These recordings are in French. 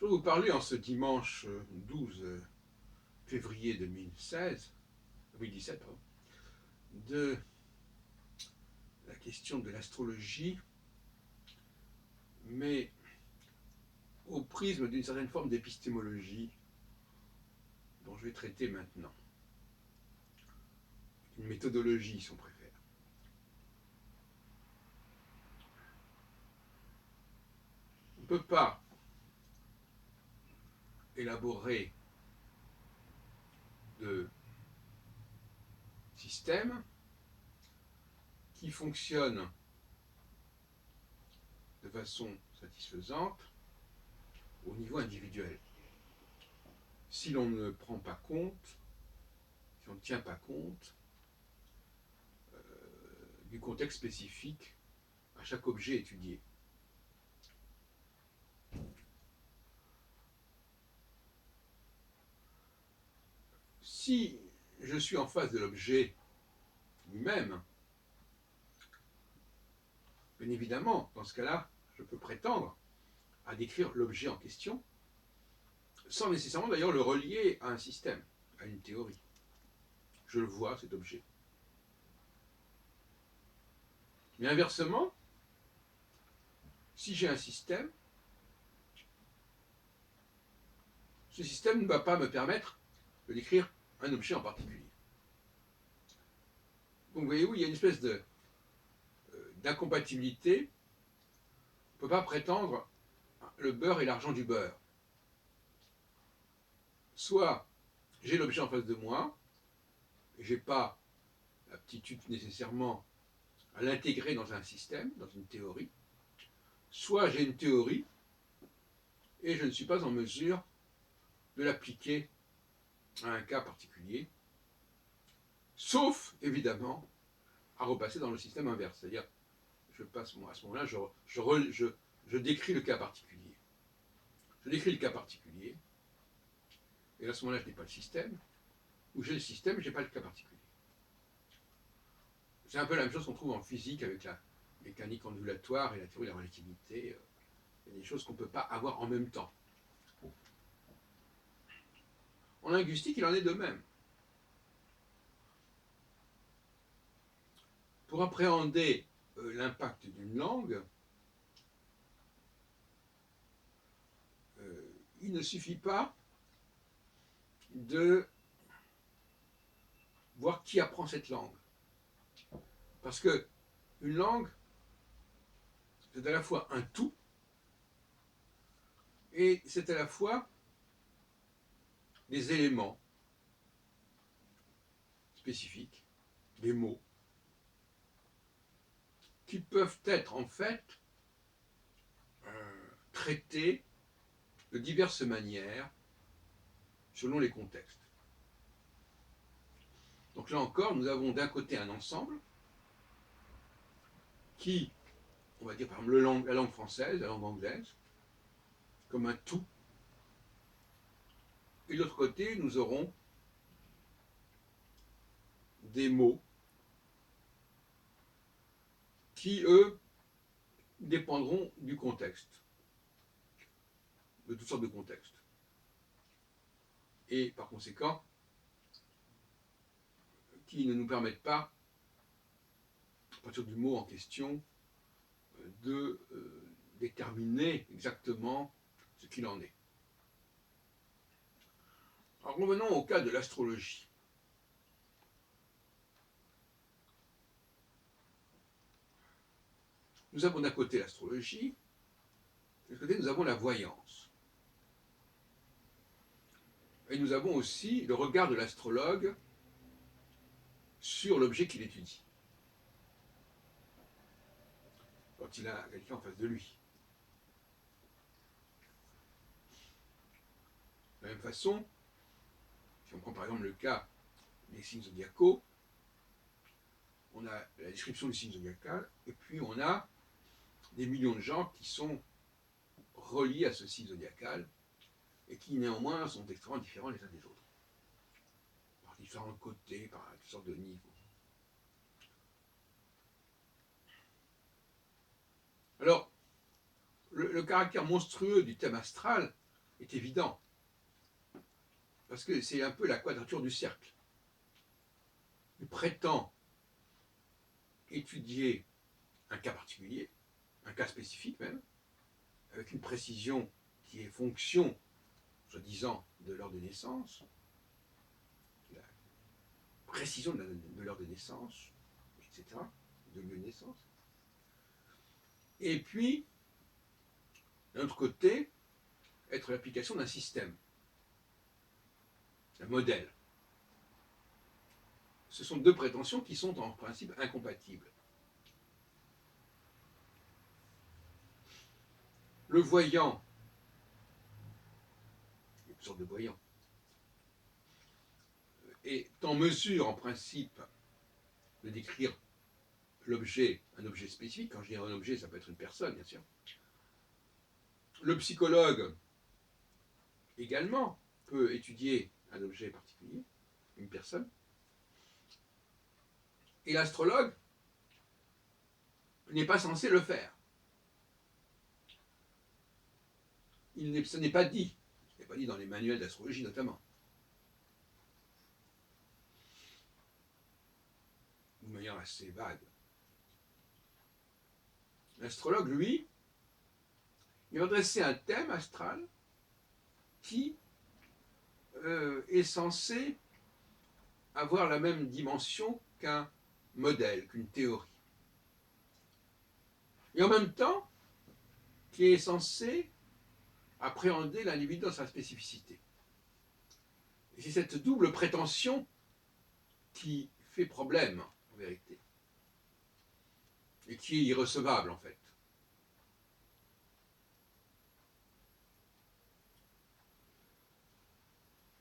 Je vais vous parler en ce dimanche 12 février 2017, pardon, de la question de l'astrologie, mais au prisme d'une certaine forme d'épistémologie dont je vais traiter maintenant. Une méthodologie, si on préfère. On ne peut pas élaborer de système qui fonctionne de façon satisfaisante au niveau individuel. Si l'on ne prend pas compte, si on ne tient pas compte du contexte spécifique à chaque objet étudié. Si je suis en face de l'objet lui-même, bien évidemment, dans ce cas-là, je peux prétendre à décrire l'objet en question, sans nécessairement d'ailleurs le relier à un système, à une théorie. Je le vois, cet objet. Mais inversement, si j'ai un système, ce système ne va pas me permettre de décrire un objet en particulier. Donc vous voyez où il y a une espèce d'incompatibilité. On ne peut pas prétendre le beurre et l'argent du beurre. Soit j'ai l'objet en face de moi, et je n'ai pas l'aptitude nécessairement à l'intégrer dans un système, dans une théorie, soit j'ai une théorie et je ne suis pas en mesure de l'appliquer à un cas particulier, sauf évidemment à repasser dans le système inverse, c'est-à-dire je passe à ce moment-là, je décris le cas particulier. Je décris le cas particulier, et à ce moment-là, je n'ai pas le système, ou j'ai le système, je n'ai pas le cas particulier. C'est un peu la même chose qu'on trouve en physique avec la mécanique ondulatoire et la théorie de la relativité. Il y a des choses qu'on ne peut pas avoir en même temps. En linguistique, il en est de même. Pour appréhender l'impact d'une langue, il ne suffit pas de voir qui apprend cette langue. Parce que une langue, c'est à la fois un tout, et c'est à la fois des éléments spécifiques, des mots, qui peuvent être en fait traités de diverses manières selon les contextes. Donc là encore, nous avons d'un côté un ensemble qui, on va dire par exemple la langue française, la langue anglaise, comme un tout. Et de l'autre côté, nous aurons des mots qui, eux, dépendront du contexte, de toutes sortes de contextes. Et par conséquent, qui ne nous permettent pas, à partir du mot en question, de déterminer exactement ce qu'il en est. Alors revenons au cas de l'astrologie. Nous avons d'un côté l'astrologie, de l'autre côté nous avons la voyance. Et nous avons aussi le regard de l'astrologue sur l'objet qu'il étudie, quand il a quelqu'un en face de lui. De la même façon, si on prend par exemple le cas des signes zodiacaux, on a la description du signe zodiacal, et puis on a des millions de gens qui sont reliés à ce signe zodiacal, et qui néanmoins sont extrêmement différents les uns des autres, par différents côtés, par toutes sortes de niveaux. Alors, le caractère monstrueux du thème astral est évident. Parce que c'est un peu la quadrature du cercle. Il prétend étudier un cas particulier, un cas spécifique même, avec une précision qui est fonction, soi-disant, de l'heure de naissance, la précision de l'heure de naissance, etc., de lieu de naissance. Et puis, d'un autre côté, être l'application d'un système, un modèle. Ce sont deux prétentions qui sont en principe incompatibles. Le voyant, une sorte de voyant, est en mesure, en principe, de décrire l'objet, un objet spécifique. Quand je dis un objet, ça peut être une personne, bien sûr. Le psychologue, également, peut étudier un objet particulier, une personne. Et l'astrologue n'est pas censé le faire. Ce n'est pas dit. Ce n'est pas dit dans les manuels d'astrologie, notamment. De manière assez vague. L'astrologue, lui, il va dresser un thème astral qui est censé avoir la même dimension qu'un modèle, qu'une théorie. Et en même temps, qui est censé appréhender l'individu dans sa spécificité. Et c'est cette double prétention qui fait problème, en vérité, et qui est irrecevable, en fait.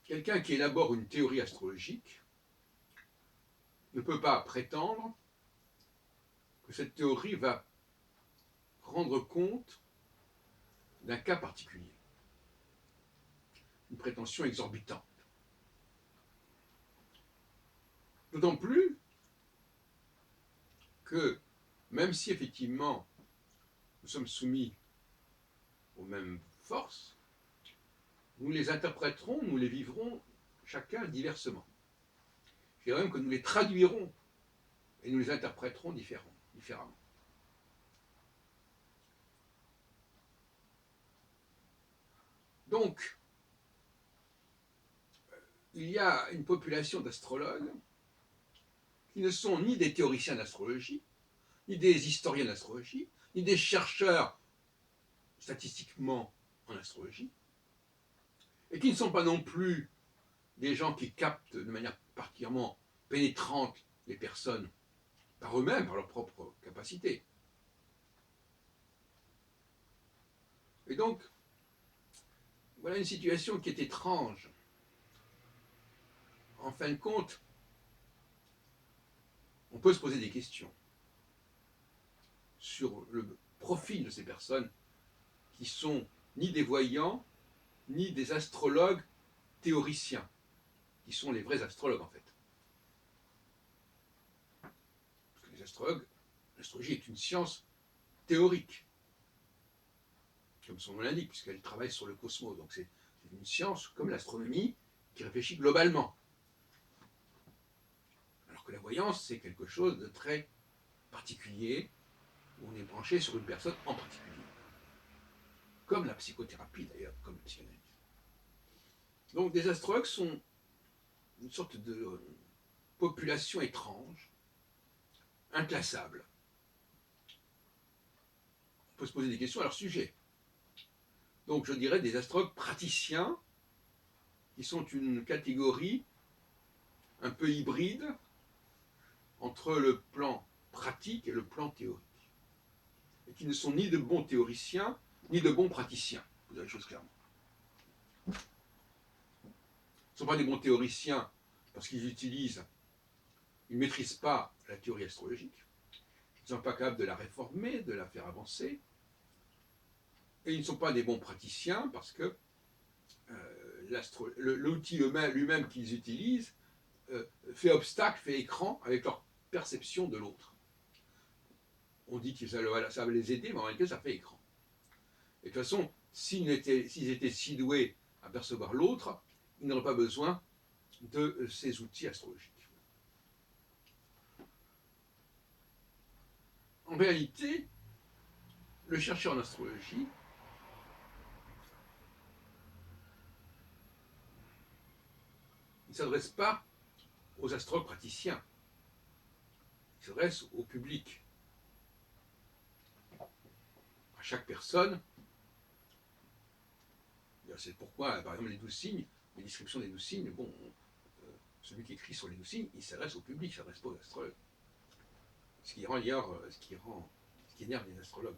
Quelqu'un qui élabore une théorie astrologique ne peut pas prétendre que cette théorie va rendre compte d'un cas particulier. Une prétention exorbitante. D'autant plus que, même si effectivement nous sommes soumis aux mêmes forces, nous les interpréterons, nous les vivrons chacun diversement. Je dirais même que nous les traduirons et nous les interpréterons différemment. Donc, il y a une population d'astrologues qui ne sont ni des théoriciens d'astrologie, ni des historiens d'astrologie, ni des chercheurs statistiquement en astrologie, et qui ne sont pas non plus des gens qui captent de manière particulièrement pénétrante les personnes par eux-mêmes, par leur propre capacité. Et donc, voilà une situation qui est étrange. En fin de compte, on peut se poser des questions sur le profil de ces personnes qui sont ni des voyants, ni des astrologues théoriciens, qui sont les vrais astrologues en fait. Parce que les astrologues, l'astrologie est une science théorique, comme son nom l'indique, puisqu'elle travaille sur le cosmos. Donc c'est une science comme l'astronomie qui réfléchit globalement. Alors que la voyance, c'est quelque chose de très particulier, où on est branché sur une personne en particulier. Comme la psychothérapie d'ailleurs, comme la psychanalyse. Donc des astrologues sont une sorte de population étrange, inclassable. On peut se poser des questions à leur sujet. Donc je dirais des astrologues praticiens, qui sont une catégorie un peu hybride entre le plan pratique et le plan théorique. Et qui ne sont ni de bons théoriciens, ni de bons praticiens. Vous avez les choses clairement. Ils ne sont pas des bons théoriciens parce qu'ils ils ne maîtrisent pas la théorie astrologique. Ils ne sont pas capables de la réformer, de la faire avancer. Et ils ne sont pas des bons praticiens parce que l'outil lui-même qu'ils utilisent fait obstacle, fait écran avec leur perception de l'autre. On dit que ça va les aider, mais en réalité, ça fait écran. Et de toute façon, s'ils étaient si doués à percevoir l'autre, ils n'auraient pas besoin de ces outils astrologiques. En réalité, le chercheur en astrologie ne s'adresse pas aux astrologues praticiens, il s'adresse au public, à chaque personne. C'est pourquoi, par exemple, les 12 signes, les descriptions des 12 signes, bon, celui qui écrit sur les 12 signes, il s'adresse au public, il ne s'adresse pas aux astrologues. Ce qui énerve les astrologues.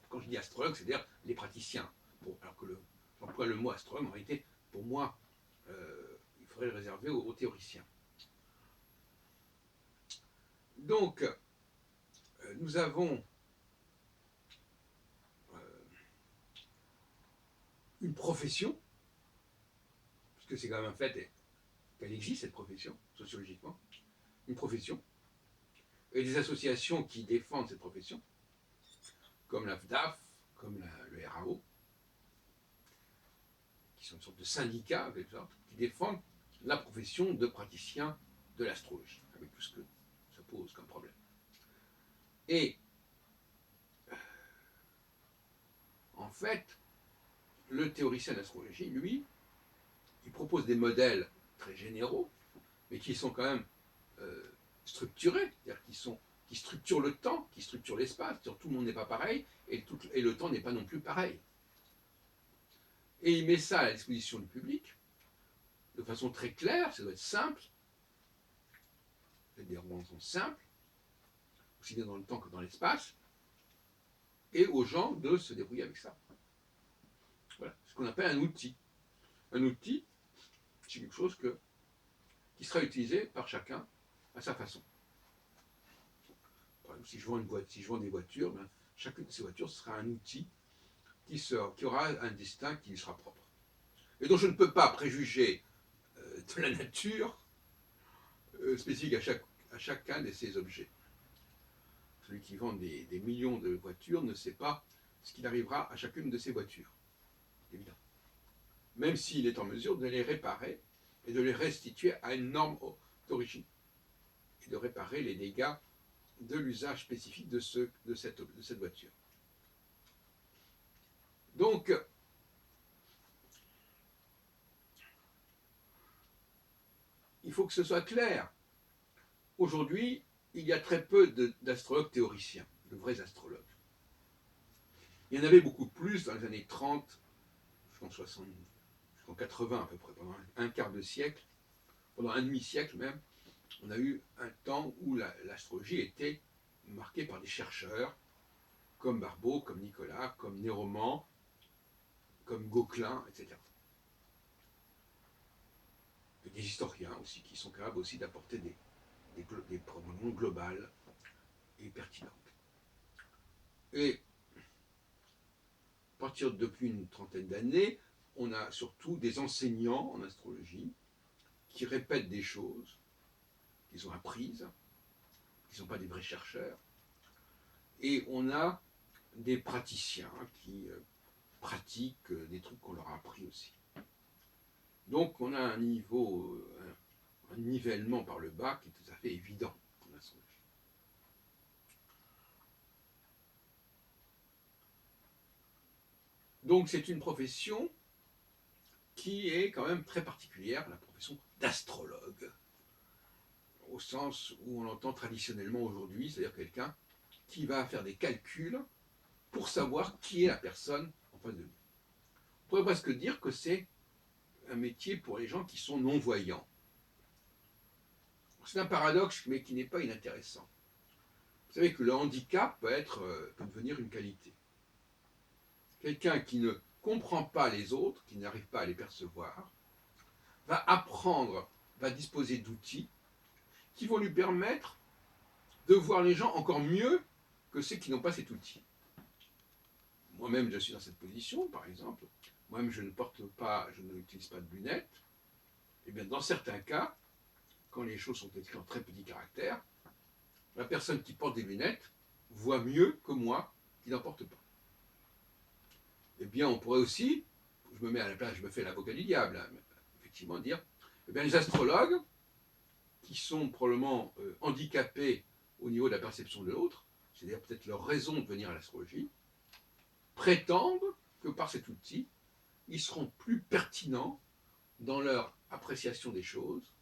Quand je dis astrologue, c'est-à-dire les praticiens. Bon, alors que j'emploie le mot astrologue, en réalité, pour moi, il faudrait le réserver aux théoriciens. Donc, nous avons une profession, puisque c'est quand même un fait qu'elle existe, cette profession, sociologiquement, une profession, et des associations qui défendent cette profession, comme la FDAF, comme le RAO, qui sont une sorte de syndicats, en quelque sorte, qui défendent la profession de praticien de l'astrologie, avec tout ce que ça pose comme problème. Et, en fait, le théoricien d'astrologie, lui, il propose des modèles très généraux, mais qui sont quand même structurés, c'est-à-dire qui structurent le temps, qui structurent l'espace, tout le monde n'est pas pareil, et le temps n'est pas non plus pareil. Et il met ça à la disposition du public, de façon très claire, ça doit être simple, des représentations simples, aussi bien dans le temps que dans l'espace, et aux gens de se débrouiller avec ça. Voilà, ce qu'on appelle un outil. Un outil, c'est quelque chose qui sera utilisé par chacun à sa façon. Par exemple, si je vends des voitures, ben, chacune de ces voitures sera un outil qui aura un destin qui lui sera propre. Et dont je ne peux pas préjuger de la nature spécifique à chacun de ces objets. Celui qui vend des millions de voitures ne sait pas ce qu'il arrivera à chacune de ces voitures. Évident. Même s'il est en mesure de les réparer et de les restituer à une norme d'origine. Et de réparer les dégâts de l'usage spécifique de cette voiture. Donc, il faut que ce soit clair. Aujourd'hui, il y a très peu d'astrologues théoriciens, de vrais astrologues. Il y en avait beaucoup plus dans les années 30, jusqu'en 60, jusqu'en 80 à peu près, pendant un quart de siècle, pendant un demi-siècle même, on a eu un temps où l'astrologie était marquée par des chercheurs, comme Barbeau, comme Nicolas, comme Néroman, comme Gauquelin, etc. Et des historiens aussi, qui sont capables aussi d'apporter des propositions globales et pertinentes. Et à partir depuis une trentaine d'années, on a surtout des enseignants en astrologie qui répètent des choses qu'ils ont apprises, qui ne sont pas des vrais chercheurs, et on a des praticiens qui pratiquent des trucs qu'on leur a appris aussi. Donc on a un nivellement par le bas qui est tout à fait évident en astrologie. Donc c'est une profession qui est quand même très particulière, la profession d'astrologue, au sens où on l'entend traditionnellement aujourd'hui, c'est-à-dire quelqu'un qui va faire des calculs pour savoir qui est la personne en face de lui. On pourrait presque dire que c'est un métier pour les gens qui sont non-voyants. C'est un paradoxe, mais qui n'est pas inintéressant. Vous savez que le handicap peut devenir une qualité. Quelqu'un qui ne comprend pas les autres, qui n'arrive pas à les percevoir, va apprendre, va disposer d'outils qui vont lui permettre de voir les gens encore mieux que ceux qui n'ont pas cet outil. Moi-même, je suis dans cette position, par exemple. Moi-même, je n'utilise pas de lunettes. Et bien, dans certains cas, quand les choses sont écrites en très petits caractères, la personne qui porte des lunettes voit mieux que moi qui n'en porte pas. eh bien, on pourrait aussi, je me mets à la place, je me fais l'avocat du diable, hein, effectivement, dire, eh bien, les astrologues, qui sont probablement handicapés au niveau de la perception de l'autre, c'est-à-dire peut-être leur raison de venir à l'astrologie, prétendent que par cet outil, ils seront plus pertinents dans leur appréciation des choses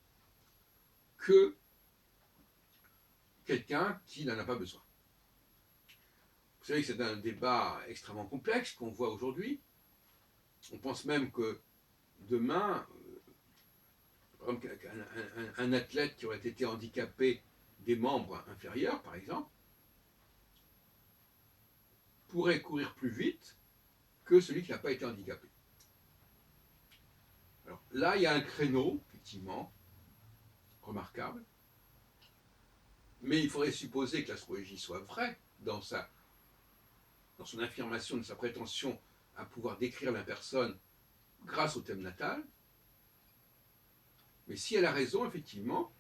que quelqu'un qui n'en a pas besoin. Vous savez que c'est un débat extrêmement complexe qu'on voit aujourd'hui. On pense même que demain, par exemple, un athlète qui aurait été handicapé des membres inférieurs, par exemple, pourrait courir plus vite que celui qui n'a pas été handicapé. Alors là, il y a un créneau, effectivement, remarquable, mais il faudrait supposer que l'astrologie soit vraie dans son affirmation de sa prétention à pouvoir décrire la personne grâce au thème natal. Mais si elle a raison, effectivement,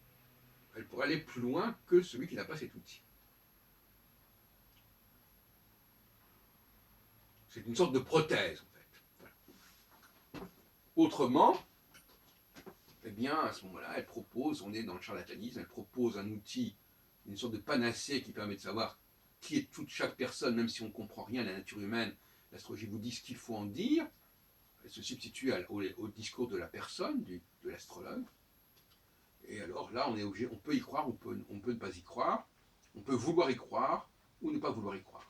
elle pourrait aller plus loin que celui qui n'a pas cet outil. C'est une sorte de prothèse, en fait. Voilà. Autrement, eh bien, à ce moment-là, elle propose, on est dans le charlatanisme, elle propose un outil, une sorte de panacée qui permet de savoir qui est toute chaque personne, même si on ne comprend rien à la nature humaine. L'astrologie vous dit ce qu'il faut en dire. Elle se substitue au discours de la personne, de l'astrologue. Et alors là, on est obligé, on peut y croire, on peut ne pas y croire, on peut vouloir y croire ou ne pas vouloir y croire.